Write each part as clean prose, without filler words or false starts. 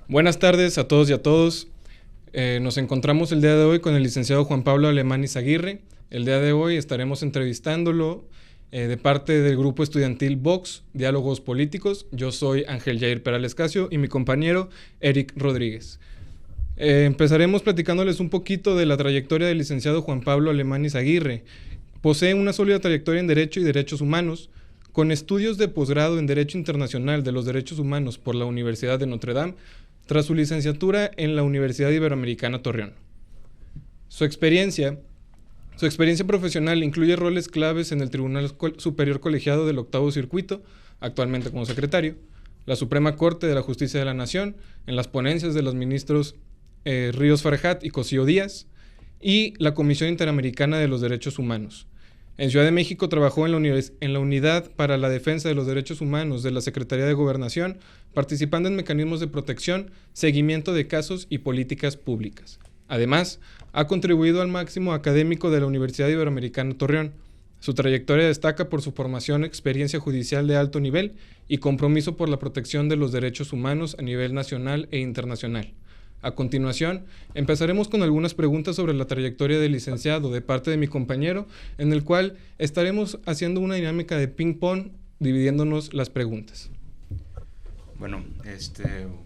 Buenas tardes a todos y a todos. Nos encontramos el día de hoy con el licenciado Juan Pablo Alemán Izaguirre. El día de hoy estaremos entrevistándolo de parte del grupo estudiantil Vox, Diálogos Políticos. Yo soy Ángel Jair Perales Casio y mi compañero Eric Rodríguez. Empezaremos platicándoles un poquito de la trayectoria del licenciado Juan Pablo Alemán Izaguirre. Posee una sólida trayectoria en Derecho y Derechos Humanos, con estudios de posgrado en Derecho Internacional de los Derechos Humanos por la Universidad de Notre Dame, tras su licenciatura en la Universidad Iberoamericana Torreón. Su experiencia profesional incluye roles claves en el Tribunal Superior Colegiado del Octavo Circuito, actualmente como secretario, la Suprema Corte de la Justicia de la Nación, en las ponencias de los ministros Ríos Farjat y Cosío Díaz, y la Comisión Interamericana de los Derechos Humanos. En Ciudad de México trabajó en la Unidad para la Defensa de los Derechos Humanos de la Secretaría de Gobernación, participando en mecanismos de protección, seguimiento de casos y políticas públicas. Además, ha contribuido al máximo académico de la Universidad Iberoamericana Torreón. Su trayectoria destaca por su formación, experiencia judicial de alto nivel y compromiso por la protección de los derechos humanos a nivel nacional e internacional. A continuación, empezaremos con algunas preguntas sobre la trayectoria del licenciado de parte de mi compañero, en el cual estaremos haciendo una dinámica de ping-pong, dividiéndonos las preguntas. Bueno,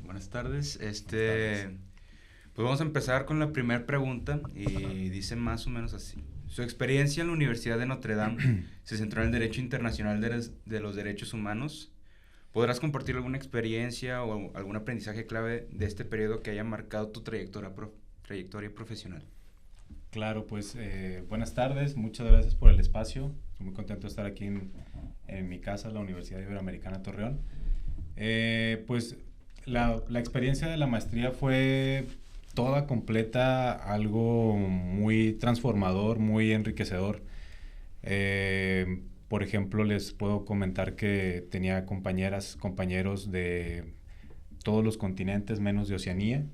buenas tardes. Pues vamos a empezar con la primera pregunta y dice más o menos así. Su experiencia en la Universidad de Notre Dame se centró en el Derecho Internacional de los Derechos Humanos. ¿Podrás compartir alguna experiencia o algún aprendizaje clave de este periodo que haya marcado tu trayectoria profesional? Claro, pues buenas tardes, muchas gracias por el espacio. Estoy muy contento de estar aquí en mi casa, la Universidad Iberoamericana Torreón. Pues la experiencia de la maestría fue toda completa, algo muy transformador, muy enriquecedor. Por ejemplo, les puedo comentar que tenía compañeros de todos los continentes menos de Oceanía.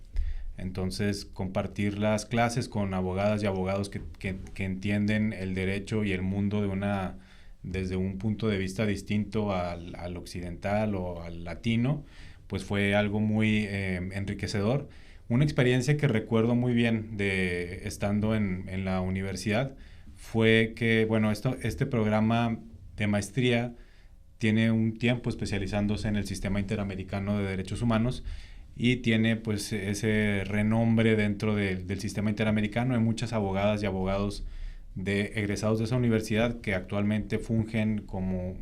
Entonces, compartir las clases con abogadas y abogados que entienden el derecho y el mundo desde un punto de vista distinto al occidental o al latino, pues fue algo muy enriquecedor. Una experiencia que recuerdo muy bien de estando en la universidad fue que, bueno, este programa de maestría tiene un tiempo especializándose en el Sistema Interamericano de Derechos Humanos y tiene pues ese renombre dentro del Sistema Interamericano. Hay muchas abogadas y abogados egresados de esa universidad que actualmente fungen como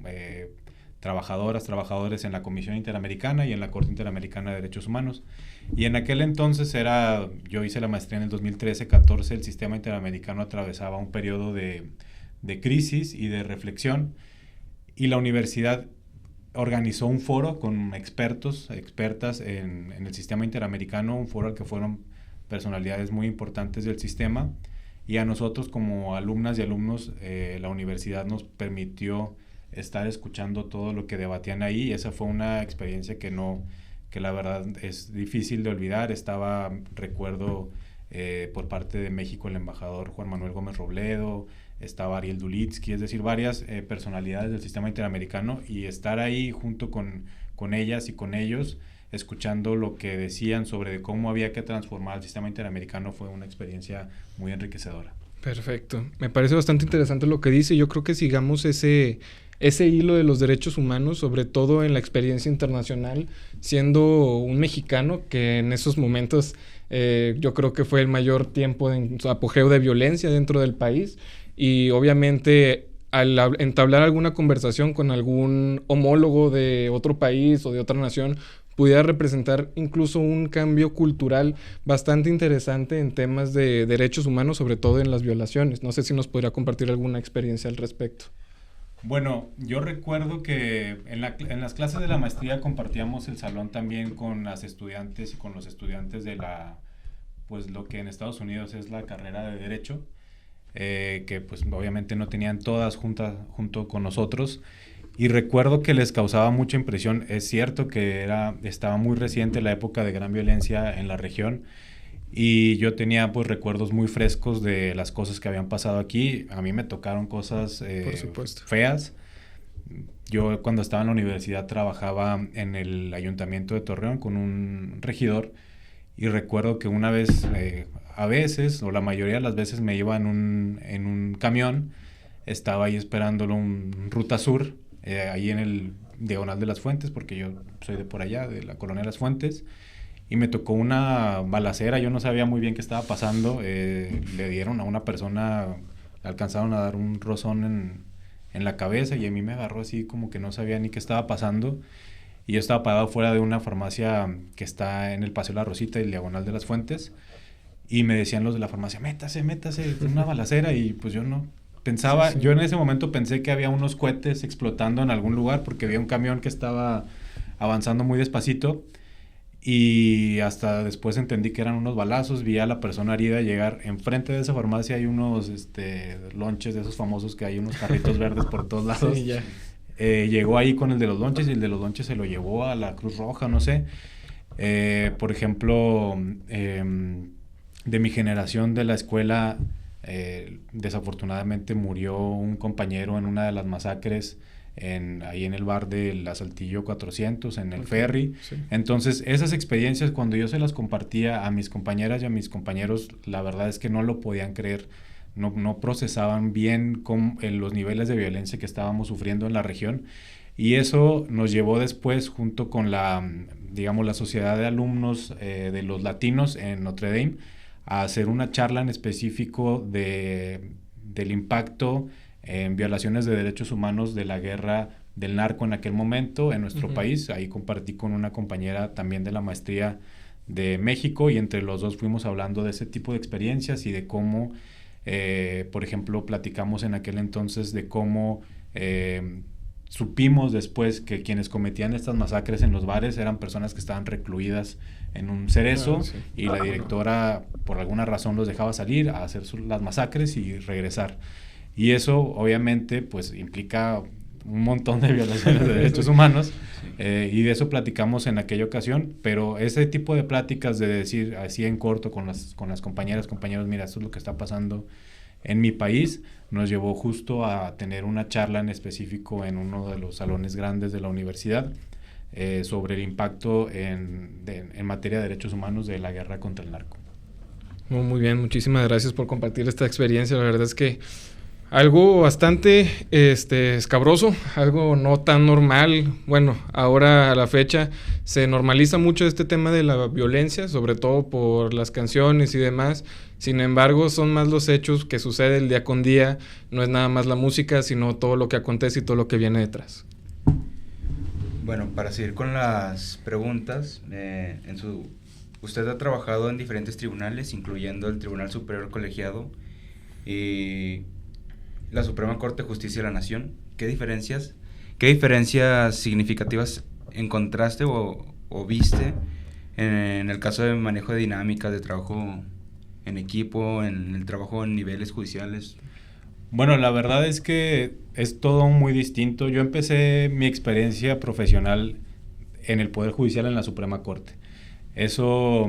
trabajadores en la Comisión Interamericana y en la Corte Interamericana de Derechos Humanos. Y en aquel entonces yo hice la maestría en el 2013-14, el Sistema Interamericano atravesaba un periodo de crisis y de reflexión, y la universidad organizó un foro con expertas en el Sistema Interamericano, un foro al que fueron personalidades muy importantes del sistema, y a nosotros como alumnas y alumnos la universidad nos permitió estar escuchando todo lo que debatían ahí, y esa fue una experiencia que la verdad es difícil de olvidar. Recuerdo por parte de México el embajador Juan Manuel Gómez Robledo, estaba Ariel Dulitsky, es decir, varias personalidades del sistema interamericano, y estar ahí junto con ellas y con ellos, escuchando lo que decían sobre cómo había que transformar el sistema interamericano, fue una experiencia muy enriquecedora. Perfecto. Me parece bastante interesante lo que dice. Yo creo que sigamos ese hilo de los derechos humanos, sobre todo en la experiencia internacional, siendo un mexicano que en esos momentos yo creo que fue el mayor tiempo en su apogeo de violencia dentro del país, y obviamente al entablar alguna conversación con algún homólogo de otro país o de otra nación pudiera representar incluso un cambio cultural bastante interesante en temas de derechos humanos, sobre todo en las violaciones. No sé si nos podría compartir alguna experiencia al respecto. Bueno, yo recuerdo que en las clases de la maestría compartíamos el salón también con las estudiantes y con los estudiantes de pues lo que en Estados Unidos es la carrera de Derecho, que pues obviamente no tenían todas junto con nosotros, y recuerdo que les causaba mucha impresión. Es cierto que estaba muy reciente la época de gran violencia en la región, y yo tenía pues recuerdos muy frescos de las cosas que habían pasado aquí. A mí me tocaron cosas Por supuesto, feas. yo cuando estaba en la universidad trabajaba en el ayuntamiento de Torreón con un regidor y recuerdo que una vez, a veces, o la mayoría de las veces me iba en un camión, estaba ahí esperándolo un Ruta Sur, ahí en el Diagonal de las Fuentes, porque yo soy de por allá, de la Colonia de las Fuentes, y me tocó una balacera, yo no sabía muy bien qué estaba pasando, le dieron a una persona, le alcanzaron a dar un rozón en la cabeza y a mí me agarró así como que no sabía ni qué estaba pasando y yo estaba parado fuera de una farmacia que está en el Paseo La Rosita y el Diagonal de las Fuentes y me decían los de la farmacia, métase, una balacera y pues yo no pensaba, yo en ese momento pensé que había unos cohetes explotando en algún lugar porque había un camión que estaba avanzando muy despacito y hasta después entendí que eran unos balazos, vi a la persona herida llegar enfrente de esa farmacia, hay unos lonches de esos famosos que hay unos carritos verdes por todos lados. Sí, ya. Llegó ahí con el de los lonches y el de los lonches se lo llevó a la Cruz Roja, no sé. Por ejemplo, de mi generación de la escuela, desafortunadamente murió un compañero en una de las masacres ahí en el bar del Asaltillo 400, en el ferry. Sí. Entonces, esas experiencias, cuando yo se las compartía a mis compañeras y a mis compañeros, la verdad es que no lo podían creer, no procesaban bien los niveles de violencia que estábamos sufriendo en la región. Y eso nos llevó después, junto con la sociedad de alumnos de los latinos en Notre Dame, a hacer una charla en específico del impacto en violaciones de derechos humanos de la guerra del narco en aquel momento en nuestro país. Ahí compartí con una compañera también de la maestría de México y entre los dos fuimos hablando de ese tipo de experiencias y de cómo, por ejemplo, platicamos en aquel entonces de cómo supimos después que quienes cometían estas masacres en los bares eran personas que estaban recluidas en un cerezo y la directora por alguna razón los dejaba salir a hacer las masacres y regresar. Y eso obviamente pues implica un montón de violaciones de derechos humanos y de eso platicamos en aquella ocasión, pero ese tipo de pláticas de decir así en corto con las compañeros, mira, esto es lo que está pasando en mi país, nos llevó justo a tener una charla en específico en uno de los salones grandes de la universidad sobre el impacto en materia de derechos humanos de la guerra contra el narco. Muy bien, muchísimas gracias por compartir esta experiencia. La verdad es que algo bastante escabroso, algo no tan normal. Bueno, ahora a la fecha se normaliza mucho este tema de la violencia, sobre todo por las canciones y demás. Sin embargo, son más los hechos que suceden día con día. No es nada más la música, sino todo lo que acontece y todo lo que viene detrás. Bueno, para seguir con las preguntas, usted ha trabajado en diferentes tribunales, incluyendo el Tribunal Superior Colegiado y la Suprema Corte de Justicia de la Nación. ¿Qué diferencias significativas encontraste o viste en el caso de manejo de dinámicas, de trabajo en equipo, en el trabajo en niveles judiciales? Bueno, la verdad es que es todo muy distinto. Yo empecé mi experiencia profesional en el Poder Judicial en la Suprema Corte. Eso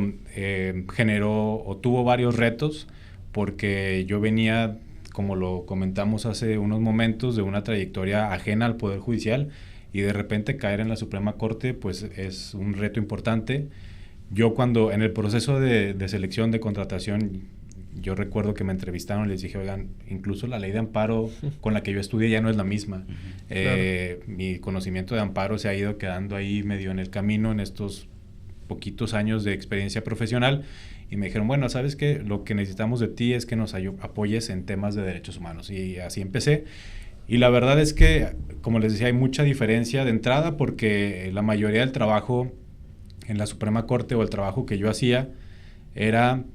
generó o tuvo varios retos porque yo venía, como lo comentamos hace unos momentos, de una trayectoria ajena al Poder Judicial y de repente caer en la Suprema Corte pues es un reto importante. Yo cuando en el proceso de selección de contratación, yo recuerdo que me entrevistaron y les dije, oigan, incluso la ley de amparo con la que yo estudié ya no es la misma. Claro. Mi conocimiento de amparo se ha ido quedando ahí medio en el camino en estos poquitos años de experiencia profesional. Y me dijeron, bueno, ¿sabes qué? Lo que necesitamos de ti es que nos apoyes en temas de derechos humanos. Y así empecé. Y la verdad es que, como les decía, hay mucha diferencia de entrada porque la mayoría del trabajo en la Suprema Corte o el trabajo que yo hacía era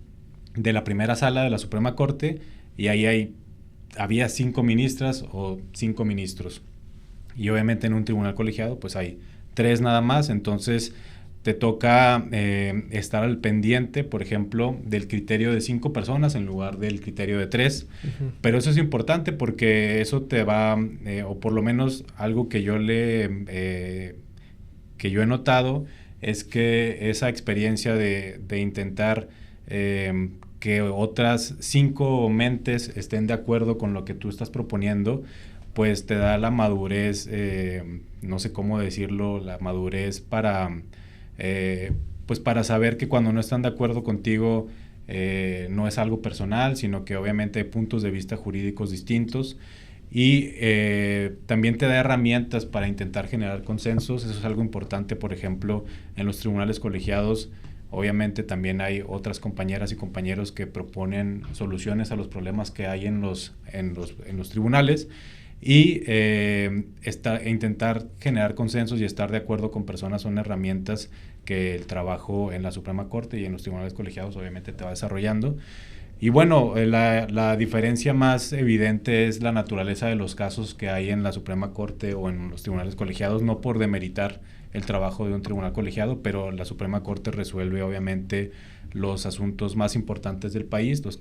de la primera sala de la Suprema Corte y ahí había 5 ministras o 5 ministros. Y obviamente en un tribunal colegiado pues hay 3 nada más, entonces te toca estar al pendiente, por ejemplo, del criterio de 5 personas en lugar del criterio de 3. Uh-huh. Pero eso es importante porque eso te va, o por lo menos algo que yo he notado, es que esa experiencia de intentar que otras 5 mentes estén de acuerdo con lo que tú estás proponiendo, pues te da la madurez, no sé cómo decirlo, la madurez para, pues para saber que cuando no están de acuerdo contigo no es algo personal, sino que obviamente hay puntos de vista jurídicos distintos. Y también te da herramientas para intentar generar consensos. Eso es algo importante, por ejemplo, en los tribunales colegiados. Obviamente también hay otras compañeras y compañeros que proponen soluciones a los problemas que hay en los tribunales y intentar generar consensos y estar de acuerdo con personas son herramientas que el trabajo en la Suprema Corte y en los tribunales colegiados obviamente te va desarrollando. Y bueno, la diferencia más evidente es la naturaleza de los casos que hay en la Suprema Corte o en los tribunales colegiados, no por demeritar el trabajo de un tribunal colegiado, pero la Suprema Corte resuelve obviamente los asuntos más importantes del país, los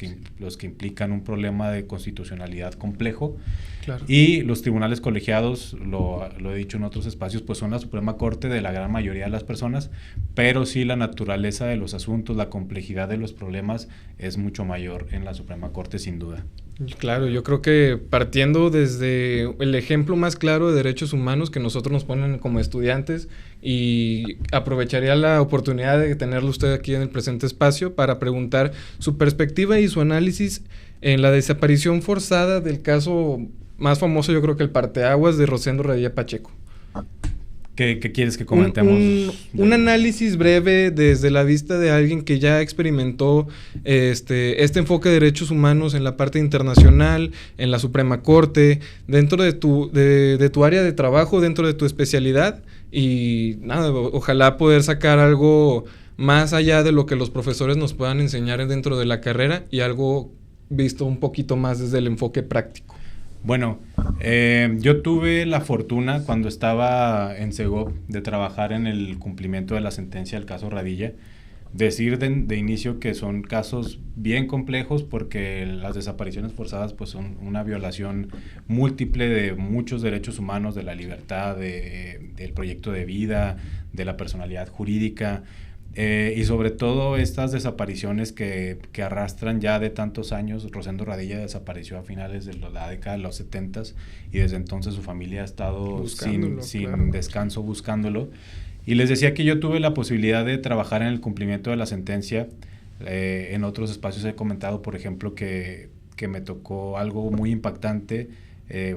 que implican un problema de constitucionalidad complejo. Claro. Y los tribunales colegiados, lo he dicho en otros espacios, pues son la Suprema Corte de la gran mayoría de las personas, pero sí la naturaleza de los asuntos, la complejidad de los problemas es mucho mayor en la Suprema Corte, sin duda. Claro, yo creo que partiendo desde el ejemplo más claro de derechos humanos que nosotros nos ponen como estudiantes, y aprovecharía la oportunidad de tenerlo usted aquí en el presente espacio para preguntar su perspectiva y su análisis en la desaparición forzada del caso más famoso, yo creo que el parteaguas de Rosendo Radilla Pacheco. ¿Qué quieres que comentemos? Un análisis breve desde la vista de alguien que ya experimentó este enfoque de derechos humanos en la parte internacional, en la Suprema Corte, dentro de tu área de trabajo, dentro de tu especialidad, y nada, ojalá poder sacar algo más allá de lo que los profesores nos puedan enseñar dentro de la carrera y algo visto un poquito más desde el enfoque práctico. Bueno, yo tuve la fortuna cuando estaba en Segov de trabajar en el cumplimiento de la sentencia del caso Radilla. Decir de inicio que son casos bien complejos porque las desapariciones forzadas pues son una violación múltiple de muchos derechos humanos, de la libertad, del proyecto de vida, de la personalidad jurídica. Y sobre todo estas desapariciones que arrastran ya de tantos años. Rosendo Radilla desapareció a finales de la década de los 70s y desde entonces su familia ha estado sin descanso buscándolo. Y les decía que yo tuve la posibilidad de trabajar en el cumplimiento de la sentencia. En otros espacios he comentado, por ejemplo, que me tocó algo muy impactante.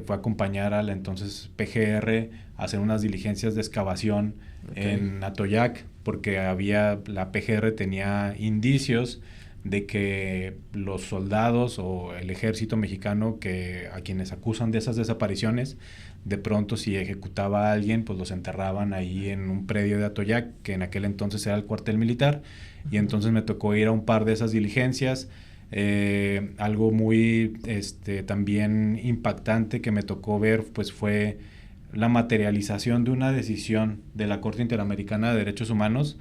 Fue acompañar a la entonces PGR a hacer unas diligencias de excavación en Atoyac, porque la PGR tenía indicios de que los soldados o el ejército mexicano a quienes acusan de esas desapariciones, de pronto si ejecutaba a alguien, pues los enterraban ahí en un predio de Atoyac, que en aquel entonces era el cuartel militar, y entonces me tocó ir a un par de esas diligencias. Algo muy también impactante que me tocó ver pues fue la materialización de una decisión de la Corte Interamericana de Derechos Humanos.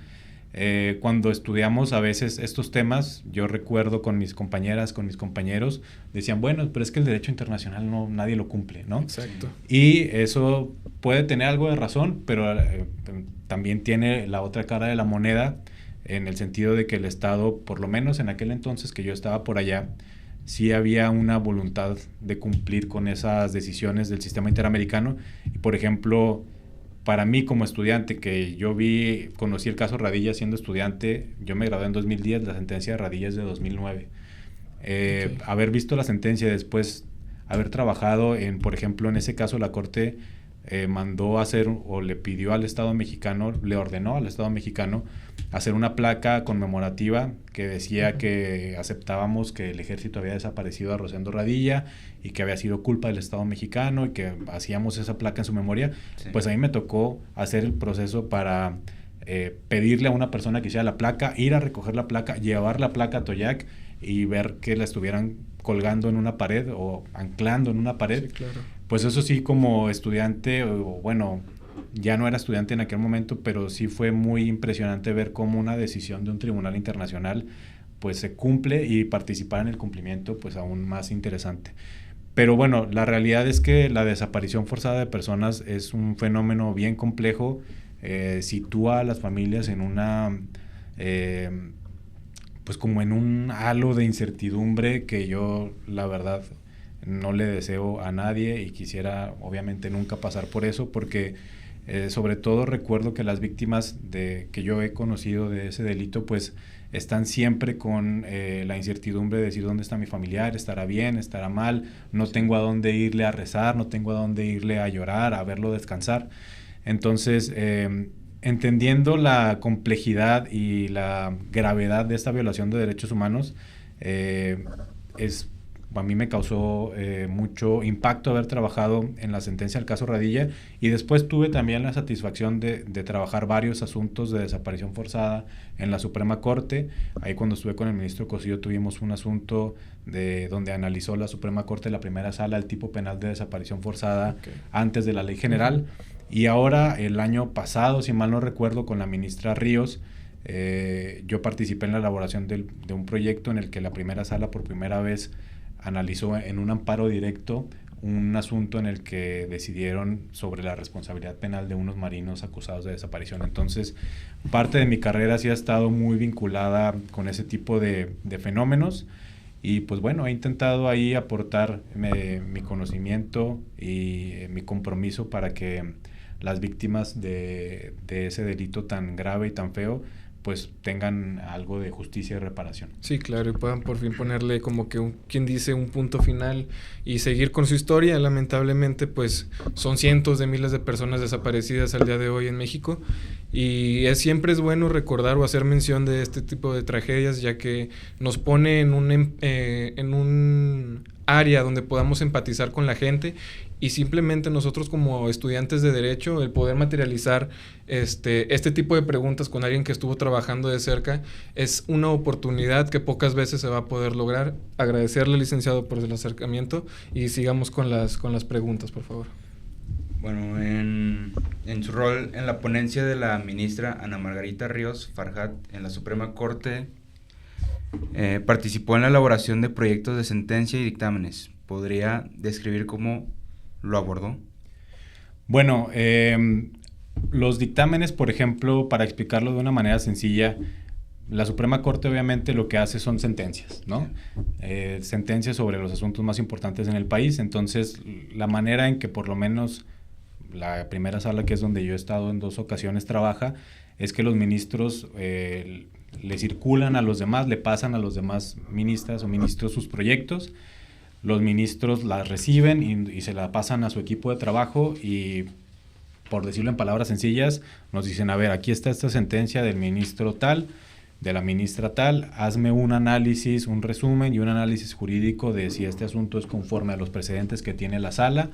Cuando estudiamos a veces estos temas, yo recuerdo con mis compañeras, con mis compañeros, decían, bueno, pero es que el derecho internacional nadie lo cumple, ¿no? Exacto. Y eso puede tener algo de razón, pero también tiene la otra cara de la moneda, en el sentido de que el Estado, por lo menos en aquel entonces que yo estaba por allá, sí había una voluntad de cumplir con esas decisiones del sistema interamericano. Y por ejemplo, para mí como estudiante, que conocí el caso Radilla siendo estudiante, yo me gradué en 2010, la sentencia de Radilla es de 2009. Okay. Haber visto la sentencia y después haber trabajado por ejemplo, en ese caso la Corte mandó hacer o le pidió al Estado mexicano, le ordenó al Estado mexicano hacer una placa conmemorativa que decía que aceptábamos que el ejército había desaparecido a Rosendo Radilla y que había sido culpa del Estado mexicano y que hacíamos esa placa en su memoria. Sí. Pues a mí me tocó hacer el proceso para pedirle a una persona que hiciera la placa, ir a recoger la placa, llevar la placa a Atoyac y ver que la estuvieran colgando en una pared o anclando en una pared. Sí, claro. Pues eso sí, como estudiante, bueno, ya no era estudiante en aquel momento, pero sí fue muy impresionante ver cómo una decisión de un tribunal internacional pues se cumple, y participar en el cumplimiento pues aún más interesante. Pero bueno, la realidad es que la desaparición forzada de personas es un fenómeno bien complejo, sitúa a las familias en una pues como en un halo de incertidumbre que yo la verdad no le deseo a nadie y quisiera obviamente nunca pasar por eso, porque sobre todo recuerdo que las víctimas que yo he conocido de ese delito pues están siempre con la incertidumbre de decir dónde está mi familiar, estará bien, estará mal, no tengo a dónde irle a rezar, no tengo a dónde irle a llorar, a verlo descansar. Entonces, entendiendo la complejidad y la gravedad de esta violación de derechos humanos, a mí me causó mucho impacto haber trabajado en la sentencia del caso Radilla, y después tuve también la satisfacción de trabajar varios asuntos de desaparición forzada en la Suprema Corte. Ahí cuando estuve con el ministro Cosío tuvimos un asunto donde analizó la Suprema Corte, la primera sala, el tipo penal de desaparición forzada antes de la Ley General. Y ahora, el año pasado, si mal no recuerdo, con la ministra Ríos, yo participé en la elaboración de un proyecto en el que la primera sala por primera vez analizó en un amparo directo un asunto en el que decidieron sobre la responsabilidad penal de unos marinos acusados de desaparición. Entonces, parte de mi carrera sí ha estado muy vinculada con ese tipo de fenómenos, y pues bueno, he intentado ahí aportar mi conocimiento y mi compromiso para que las víctimas de ese delito tan grave y tan feo pues tengan algo de justicia y reparación. Sí, claro, y puedan por fin ponerle como que quien dice un punto final y seguir con su historia. Lamentablemente, pues son cientos de miles de personas desaparecidas al día de hoy en México, y siempre es bueno recordar o hacer mención de este tipo de tragedias, ya que nos pone en un área donde podamos empatizar con la gente, y simplemente nosotros como estudiantes de Derecho, el poder materializar este tipo de preguntas con alguien que estuvo trabajando de cerca es una oportunidad que pocas veces se va a poder lograr. Agradecerle, licenciado, por el acercamiento, y sigamos con las preguntas, por favor. Bueno, en su rol en la ponencia de la ministra Ana Margarita Ríos Farjat en la Suprema Corte, participó en la elaboración de proyectos de sentencia y dictámenes. ¿Podría describir cómo lo abordó? Bueno, los dictámenes, por ejemplo, para explicarlo de una manera sencilla, la Suprema Corte obviamente lo que hace son sentencias, ¿no? Sentencias sobre los asuntos más importantes en el país. Entonces, la manera en que por lo menos la primera sala, que es donde yo he estado en 2 ocasiones, trabaja, es que los ministros le circulan a los demás, le pasan a los demás ministras o ministros sus proyectos. Los ministros las reciben y se la pasan a su equipo de trabajo y, por decirlo en palabras sencillas, nos dicen, a ver, aquí está esta sentencia del ministro tal, de la ministra tal, hazme un análisis, un resumen y un análisis jurídico de si este asunto es conforme a los precedentes que tiene la sala,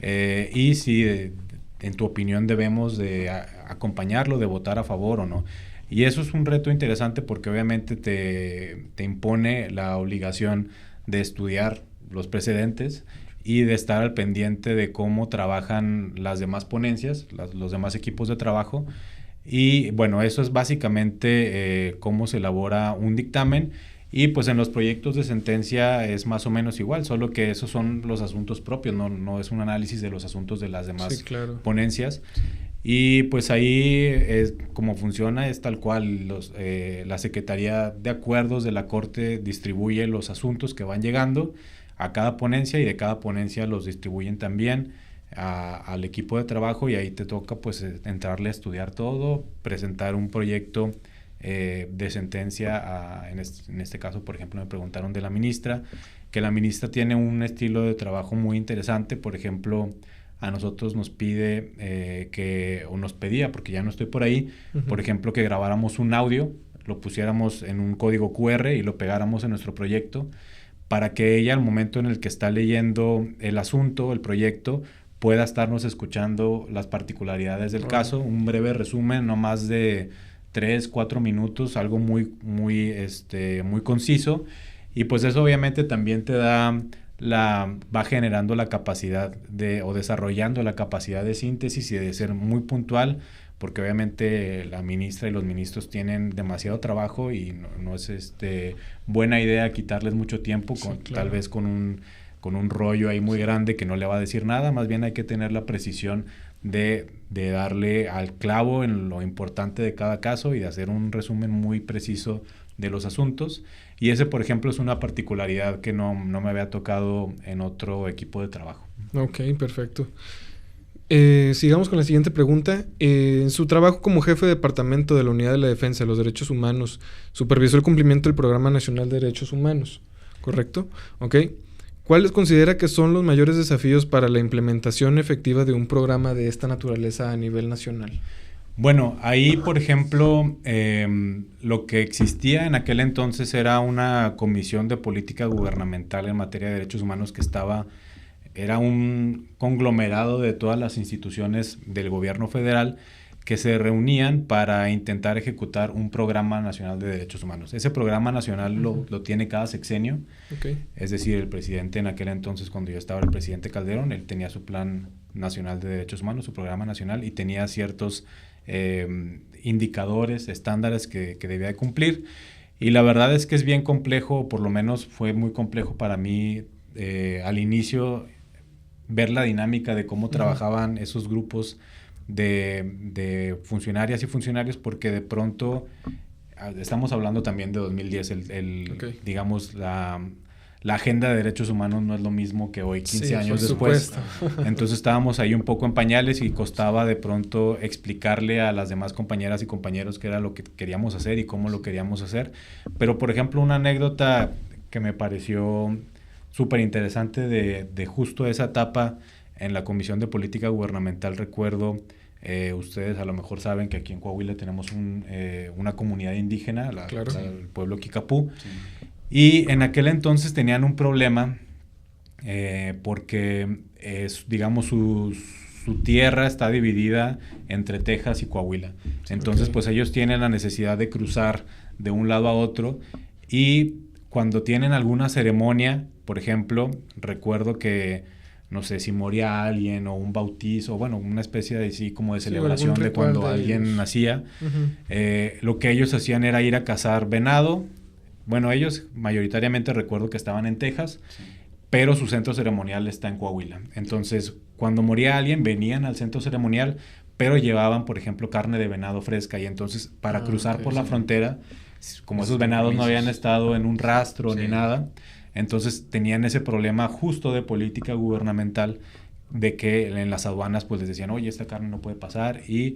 y si en tu opinión debemos de acompañarlo, de votar a favor o no. Y eso es un reto interesante porque obviamente te impone la obligación de estudiar los precedentes y de estar al pendiente de cómo trabajan las demás ponencias, los demás equipos de trabajo. Y bueno, eso es básicamente cómo se elabora un dictamen. Y pues en los proyectos de sentencia es más o menos igual, solo que esos son los asuntos propios, no es un análisis de los asuntos de las demás ponencias. Y pues ahí como funciona es tal cual, la Secretaría de Acuerdos de la Corte distribuye los asuntos que van llegando a cada ponencia, y de cada ponencia los distribuyen también al equipo de trabajo, y ahí te toca pues entrarle a estudiar todo, presentar un proyecto de sentencia. En este caso, por ejemplo, me preguntaron de la ministra, que la ministra tiene un estilo de trabajo muy interesante. Por ejemplo, a nosotros nos pide o nos pedía, porque ya no estoy por ahí, por ejemplo, que grabáramos un audio, lo pusiéramos en un código QR y lo pegáramos en nuestro proyecto, para que ella, al momento en el que está leyendo el asunto, el proyecto, pueda estarnos escuchando las particularidades del caso, un breve resumen, no más de 3-4 minutos, algo muy conciso. Y pues eso obviamente también te va generando la capacidad o desarrollando la capacidad de síntesis y de ser muy puntual, porque obviamente la ministra y los ministros tienen demasiado trabajo y no es buena idea quitarles mucho tiempo, tal vez con un rollo ahí muy grande que no le va a decir nada. Más bien hay que tener la precisión de darle al clavo en lo importante de cada caso y de hacer un resumen muy preciso de los asuntos. Y ese, por ejemplo, es una particularidad que no me había tocado en otro equipo de trabajo. Ok, perfecto. Sigamos con la siguiente pregunta. En su trabajo como jefe de departamento de la Unidad de la Defensa de los Derechos Humanos, supervisó el cumplimiento del Programa Nacional de Derechos Humanos, ¿correcto? Ok. ¿Cuáles considera que son los mayores desafíos para la implementación efectiva de un programa de esta naturaleza a nivel nacional? Bueno, ahí, por ejemplo, lo que existía en aquel entonces era una comisión de política gubernamental en materia de derechos humanos que era un conglomerado de todas las instituciones del gobierno federal que se reunían para intentar ejecutar un programa nacional de derechos humanos. Ese programa nacional lo tiene cada sexenio, es decir, el presidente en aquel entonces, cuando yo estaba el presidente Calderón, él tenía su plan nacional de derechos humanos, su programa nacional, y tenía ciertos indicadores, estándares que debía de cumplir. Y la verdad es que es bien complejo, por lo menos fue muy complejo para mí al inicio ver la dinámica de cómo trabajaban esos grupos de funcionarias y funcionarios, porque de pronto estamos hablando también de 2010, digamos, la agenda de derechos humanos no es lo mismo que hoy, 15 años después. Entonces estábamos ahí un poco en pañales y costaba de pronto explicarle a las demás compañeras y compañeros qué era lo que queríamos hacer y cómo lo queríamos hacer. Pero, por ejemplo, una anécdota que me pareció súper interesante de justo esa etapa en la Comisión de Política Gubernamental, recuerdo, ustedes a lo mejor saben que aquí en Coahuila tenemos una comunidad indígena, el pueblo Kicapú. Sí. Y en aquel entonces tenían un problema porque, digamos, su tierra está dividida entre Texas y Coahuila. Entonces, pues ellos tienen la necesidad de cruzar de un lado a otro, y cuando tienen alguna ceremonia, por ejemplo, recuerdo que, no sé, si moría alguien o un bautizo, bueno, una especie de así como de celebración de cuando alguien nacía, lo que ellos hacían era ir a cazar venado. Bueno, ellos mayoritariamente recuerdo que estaban en Texas, pero su centro ceremonial está en Coahuila. Entonces, cuando moría alguien, venían al centro ceremonial, pero llevaban, por ejemplo, carne de venado fresca. Y entonces, para cruzar por la frontera, como esos venados no habían estado en un rastro ni nada, entonces tenían ese problema justo de política gubernamental, de que en las aduanas pues les decían, oye, esta carne no puede pasar, y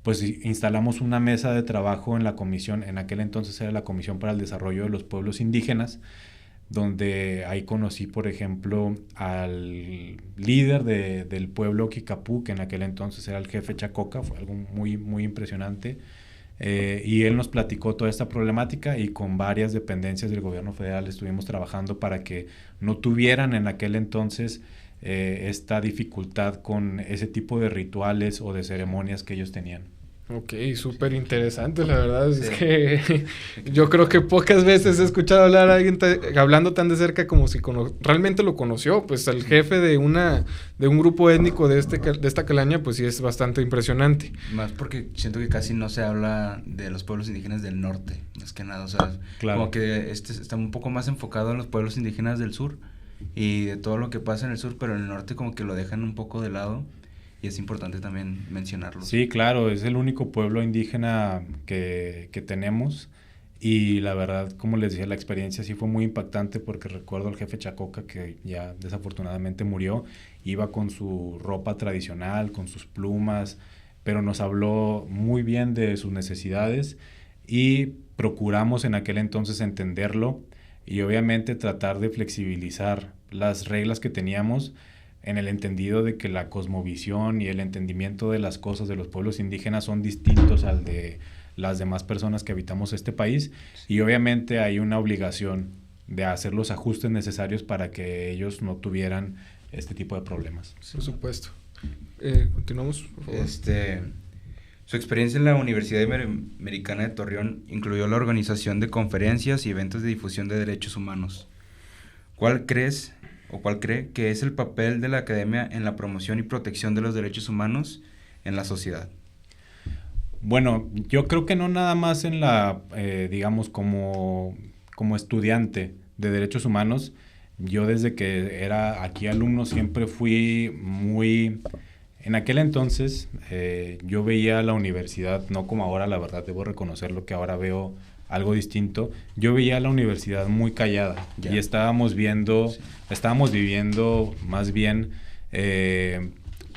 pues instalamos una mesa de trabajo en la comisión, en aquel entonces era la Comisión para el Desarrollo de los Pueblos Indígenas, donde ahí conocí, por ejemplo, al líder del pueblo Kicapú, que en aquel entonces era el jefe Chacoca, fue algo muy, muy impresionante, y él nos platicó toda esta problemática, y con varias dependencias del gobierno federal estuvimos trabajando para que no tuvieran en aquel entonces esta dificultad con ese tipo de rituales o de ceremonias que ellos tenían. Ok, súper interesante, la verdad. Es que yo creo que pocas veces he escuchado hablar a alguien hablando tan de cerca como si realmente lo conoció. Pues el jefe de un grupo étnico de esta calaña, pues sí es bastante impresionante. Más porque siento que casi no se habla de los pueblos indígenas del norte, más que nada. O sea, como que está un poco más enfocado en los pueblos indígenas del sur y de todo lo que pasa en el sur, pero en el norte como que lo dejan un poco de lado. Y es importante también mencionarlo. Sí, claro, es el único pueblo indígena que tenemos, y la verdad, como les dije, la experiencia sí fue muy impactante, porque recuerdo al jefe Chacoca, que ya desafortunadamente murió, iba con su ropa tradicional, con sus plumas, pero nos habló muy bien de sus necesidades y procuramos en aquel entonces entenderlo y obviamente tratar de flexibilizar las reglas que teníamos, en el entendido de que la cosmovisión y el entendimiento de las cosas de los pueblos indígenas son distintos al de las demás personas que habitamos este país, y obviamente hay una obligación de hacer los ajustes necesarios para que ellos no tuvieran este tipo de problemas. Por supuesto. Continuamos, por favor. Su experiencia en la Universidad Iberoamericana de Torreón incluyó la organización de conferencias y eventos de difusión de derechos humanos. ¿Cuál cree que es el papel de la academia en la promoción y protección de los derechos humanos en la sociedad? Bueno, yo creo que no nada más en digamos, como estudiante de derechos humanos. Yo desde que era aquí alumno siempre fui muy... En aquel entonces yo veía la universidad, no como ahora, la verdad, debo reconocer lo que ahora veo algo distinto. Yo veía a la universidad muy callada y estábamos viviendo más bien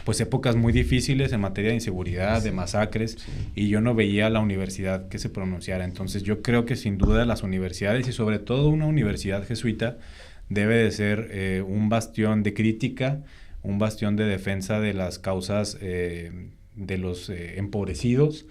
pues épocas muy difíciles en materia de inseguridad, de masacres, y yo no veía a la universidad que se pronunciara. Entonces yo creo que sin duda las universidades, y sobre todo una universidad jesuita, debe de ser un bastión de crítica, un bastión de defensa de las causas de los empobrecidos,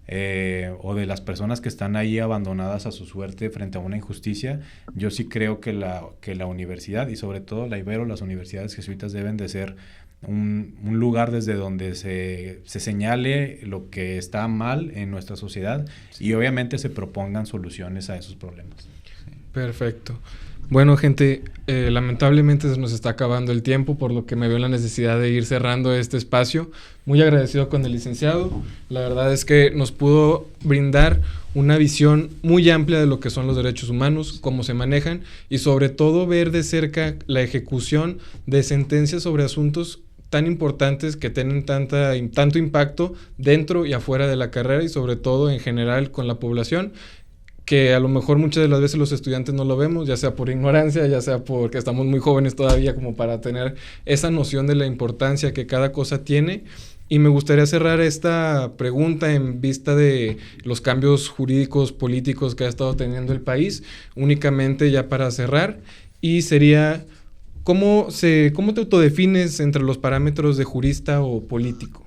o de las personas que están ahí abandonadas a su suerte frente a una injusticia. Yo sí creo que la universidad, y sobre todo la Ibero, las universidades jesuitas, deben de ser un lugar desde donde se señale lo que está mal en nuestra sociedad, y obviamente se propongan soluciones a esos problemas. Perfecto. Bueno, gente, lamentablemente se nos está acabando el tiempo, por lo que me veo la necesidad de ir cerrando este espacio. Muy agradecido con el licenciado. La verdad es que nos pudo brindar una visión muy amplia de lo que son los derechos humanos, cómo se manejan, y sobre todo ver de cerca la ejecución de sentencias sobre asuntos tan importantes que tienen tanto impacto dentro y afuera de la carrera, y sobre todo en general con la población, que a lo mejor muchas de las veces los estudiantes no lo vemos, ya sea por ignorancia, ya sea porque estamos muy jóvenes todavía como para tener esa noción de la importancia que cada cosa tiene. Y me gustaría cerrar esta pregunta en vista de los cambios jurídicos, políticos que ha estado teniendo el país, únicamente ya para cerrar, y sería, ¿cómo te autodefines entre los parámetros de jurista o político?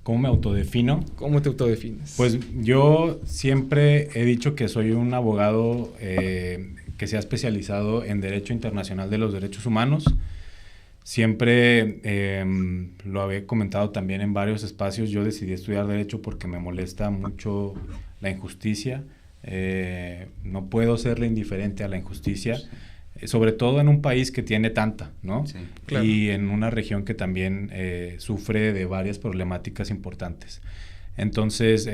¿Cómo me autodefino? ¿Cómo te autodefines? Pues yo siempre he dicho que soy un abogado que se ha especializado en Derecho Internacional de los Derechos Humanos. Siempre lo había comentado también en varios espacios. Yo decidí estudiar Derecho porque me molesta mucho la injusticia. No puedo serle indiferente a la injusticia. Sobre todo en un país que tiene tanta, ¿no? Sí, claro. Y en una región que también sufre de varias problemáticas importantes. Entonces,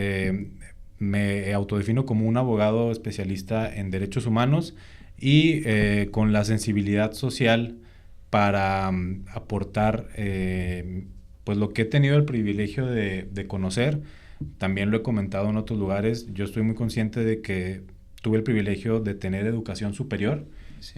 me autodefino como un abogado especialista en derechos humanos y con la sensibilidad social para aportar pues lo que he tenido el privilegio de conocer. También lo he comentado en otros lugares. Yo estoy muy consciente de que tuve el privilegio de tener educación superior,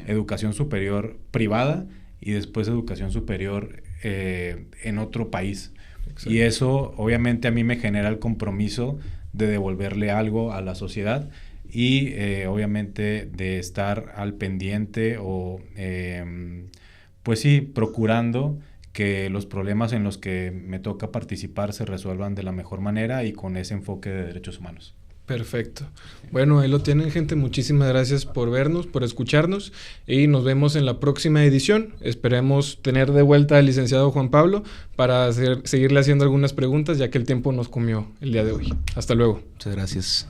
educación superior privada y después educación superior en otro país. Exacto. Y eso obviamente a mí me genera el compromiso de devolverle algo a la sociedad y obviamente de estar al pendiente o pues sí, procurando que los problemas en los que me toca participar se resuelvan de la mejor manera y con ese enfoque de derechos humanos. Perfecto. Bueno, ahí lo tienen, gente. Muchísimas gracias por vernos, por escucharnos, y nos vemos en la próxima edición. Esperemos tener de vuelta al licenciado Juan Pablo para seguirle haciendo algunas preguntas, ya que el tiempo nos comió el día de hoy. Hasta luego. Muchas gracias.